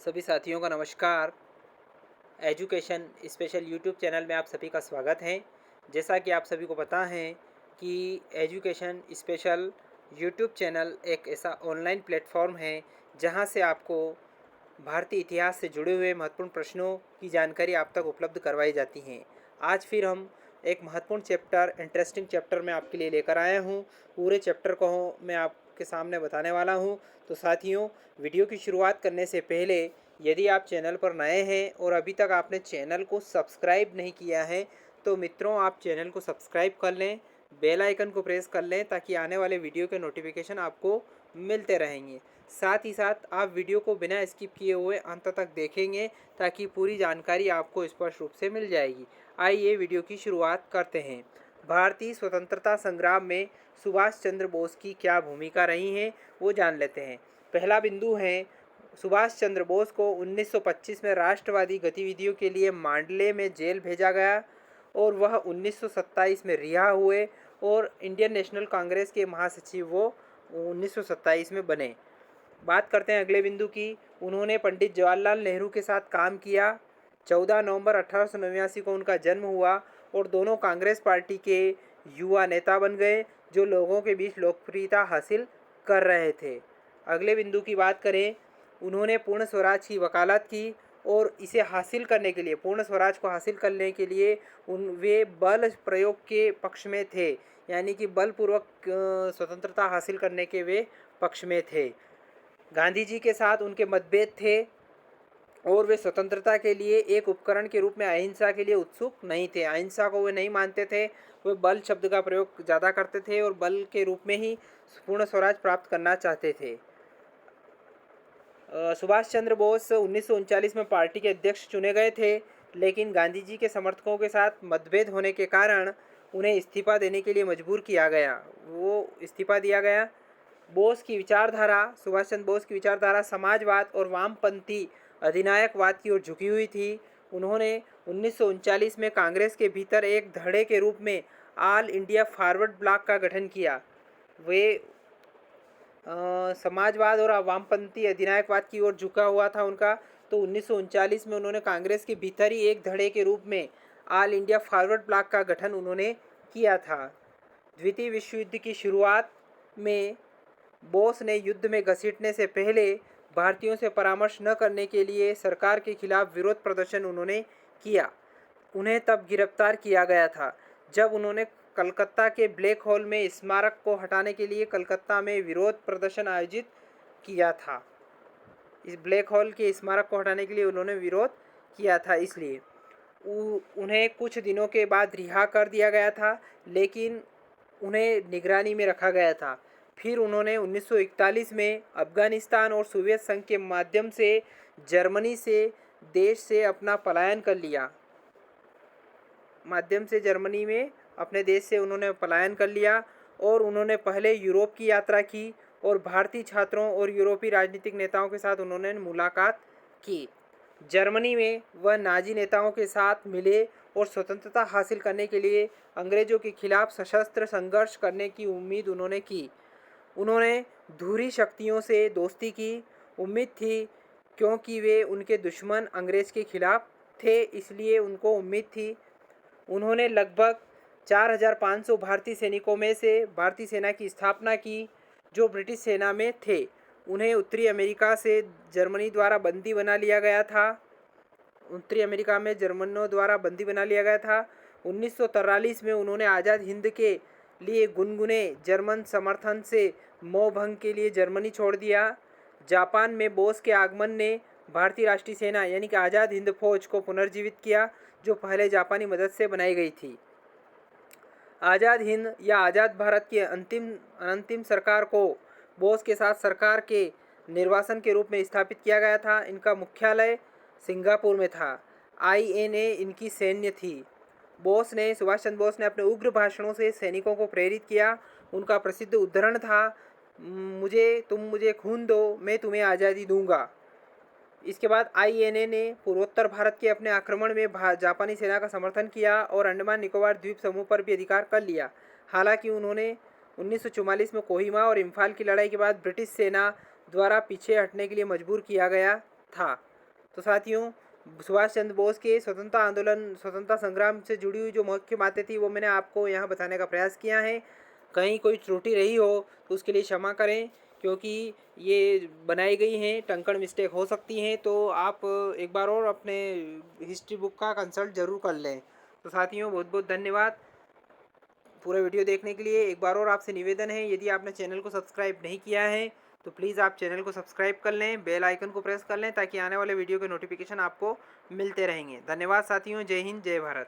सभी साथियों का नमस्कार। एजुकेशन स्पेशल यूट्यूब चैनल में आप सभी का स्वागत है। जैसा कि आप सभी को पता है कि एजुकेशन स्पेशल यूट्यूब चैनल एक ऐसा ऑनलाइन प्लेटफॉर्म है जहां से आपको भारतीय इतिहास से जुड़े हुए महत्वपूर्ण प्रश्नों की जानकारी आप तक उपलब्ध करवाई जाती है। आज फिर हम एक महत्वपूर्ण चैप्टर, इंटरेस्टिंग चैप्टर मैं आपके लिए लेकर आया हूँ। पूरे चैप्टर को मैं आपके सामने बताने वाला हूँ। तो साथियों, वीडियो की शुरुआत करने से पहले यदि आप चैनल पर नए हैं और अभी तक आपने चैनल को सब्सक्राइब नहीं किया है तो मित्रों आप चैनल को सब्सक्राइब कर लें, बेल आइकन को प्रेस कर लें ताकि आने वाले वीडियो के नोटिफिकेशन आपको मिलते रहेंगे। साथ ही साथ आप वीडियो को बिना स्किप किए हुए अंत तक देखेंगे ताकि पूरी जानकारी आपको स्पष्ट रूप से मिल जाएगी। आइए वीडियो की शुरुआत करते हैं। भारतीय स्वतंत्रता संग्राम में सुभाष चंद्र बोस की क्या भूमिका रही है वो जान लेते हैं। पहला बिंदु है, सुभाष चंद्र बोस को 1925 में राष्ट्रवादी गतिविधियों के लिए मांडले में जेल भेजा गया और वह 1927 में रिहा हुए और इंडियन नेशनल कांग्रेस के महासचिव वो 1927 में बने। बात करते हैं अगले बिंदु की। उन्होंने पंडित जवाहरलाल नेहरू के साथ काम किया। 14 नवंबर 1889 को उनका जन्म हुआ और दोनों कांग्रेस पार्टी के युवा नेता बन गए जो लोगों के बीच लोकप्रियता हासिल कर रहे थे। अगले बिंदु की बात करें, उन्होंने पूर्ण स्वराज की वकालत की और इसे हासिल करने के लिए, पूर्ण स्वराज को हासिल करने के लिए वे बल प्रयोग के पक्ष में थे, यानी कि बलपूर्वक स्वतंत्रता हासिल करने के वे पक्ष में थे। गांधी जी के साथ उनके मतभेद थे और वे स्वतंत्रता के लिए एक उपकरण के रूप में अहिंसा के लिए उत्सुक नहीं थे। अहिंसा को वे नहीं मानते थे, वे बल शब्द का प्रयोग ज़्यादा करते थे और बल के रूप में ही पूर्ण स्वराज प्राप्त करना चाहते थे। सुभाष चंद्र बोस 1939 में पार्टी के अध्यक्ष चुने गए थे, लेकिन गांधी जी के समर्थकों के साथ मतभेद होने के कारण उन्हें इस्तीफा देने के लिए मजबूर किया गया। वो इस्तीफा दिया गया। बोस की विचारधारा, सुभाष चंद्र बोस की विचारधारा समाजवाद और वामपंथी अधिनायकवाद की ओर झुकी हुई थी। उन्होंने 1939 में कांग्रेस के भीतर एक धड़े के रूप में ऑल इंडिया फॉरवर्ड ब्लॉक का गठन किया। वे समाजवाद और वामपंथी अधिनायकवाद की ओर झुका हुआ था उनका। तो 1939 में उन्होंने कांग्रेस के भीतर ही एक धड़े के रूप में ऑल इंडिया फॉरवर्ड ब्लॉक का गठन उन्होंने किया था। द्वितीय विश्व युद्ध की शुरुआत में बोस ने युद्ध में घसीटने से पहले भारतीयों से परामर्श न करने के लिए सरकार के खिलाफ विरोध प्रदर्शन उन्होंने किया। उन्हें तब गिरफ्तार किया गया था जब उन्होंने कलकत्ता के ब्लैक होल में स्मारक को हटाने के लिए कलकत्ता में विरोध प्रदर्शन आयोजित किया था। इस ब्लैक होल के स्मारक को हटाने के लिए उन्होंने विरोध किया था, इसलिए उन्हें कुछ दिनों के बाद रिहा कर दिया गया था, लेकिन उन्हें निगरानी में रखा गया था। फिर उन्होंने 1941 में अफगानिस्तान और सोवियत संघ के माध्यम से जर्मनी से देश से अपना पलायन कर लिया। जर्मनी में अपने देश से उन्होंने पलायन कर लिया और उन्होंने पहले यूरोप की यात्रा की और भारतीय छात्रों और यूरोपीय राजनीतिक नेताओं के साथ उन्होंने मुलाकात की। जर्मनी में वह नाजी नेताओं के साथ मिले और स्वतंत्रता हासिल करने के लिए अंग्रेजों के खिलाफ सशस्त्र संघर्ष करने की उम्मीद उन्होंने की। उन्होंने धुरी शक्तियों से दोस्ती की उम्मीद थी, क्योंकि वे उनके दुश्मन अंग्रेज के खिलाफ थे, इसलिए उनको उम्मीद थी। उन्होंने लगभग 4500 भारतीय सैनिकों में से भारतीय सेना की स्थापना की जो ब्रिटिश सेना में थे। उन्हें उत्तरी अमेरिका से जर्मनी द्वारा बंदी बना लिया गया था। उत्तरी अमेरिका में जर्मनों द्वारा बंदी बना लिया गया था। 1943 में उन्होंने आज़ाद हिंद के लिए गुनगुने जर्मन समर्थन से मोहभंग के लिए जर्मनी छोड़ दिया। जापान में बोस के आगमन ने भारतीय राष्ट्रीय सेना यानी कि आज़ाद हिंद फौज को पुनर्जीवित किया, जो पहले जापानी मदद से बनाई गई थी। आज़ाद हिंद या आज़ाद भारत की अंतिम सरकार को बोस के साथ सरकार के निर्वासन के रूप में स्थापित किया गया था। इनका मुख्यालय सिंगापुर में था। INA इनकी सैन्य थी। सुभाष चंद्र बोस ने अपने उग्र भाषणों से सैनिकों को प्रेरित किया। उनका प्रसिद्ध उद्धरण था, तुम मुझे खून दो, मैं तुम्हें आज़ादी दूंगा। इसके बाद INA ने पूर्वोत्तर भारत के अपने आक्रमण में जापानी सेना का समर्थन किया और अंडमान निकोबार द्वीप समूह पर भी अधिकार कर लिया। हालांकि उन्होंने 1944 में कोहिमा और इम्फाल की लड़ाई के बाद ब्रिटिश सेना द्वारा पीछे हटने के लिए मजबूर किया गया था। तो साथियों, सुभाष चंद्र बोस के स्वतंत्रता आंदोलन, स्वतंत्रता संग्राम से जुड़ी हुई जो मुख्य बातें थी वो मैंने आपको यहाँ बताने का प्रयास किया है। कहीं कोई त्रुटि रही हो तो उसके लिए क्षमा करें, क्योंकि ये बनाई गई हैं, टंकण मिस्टेक हो सकती हैं, तो आप एक बार और अपने हिस्ट्री बुक का कंसल्ट ज़रूर कर लें। तो साथियों, बहुत बहुत धन्यवाद पूरा वीडियो देखने के लिए। एक बार और आपसे निवेदन है, यदि आपने चैनल को सब्सक्राइब नहीं किया है तो प्लीज़ आप चैनल को सब्सक्राइब कर लें, बेल आइकन को प्रेस कर लें, ताकि आने वाले वीडियो के नोटिफिकेशन आपको मिलते रहेंगे। धन्यवाद साथियों, जय हिंद, जय भारत।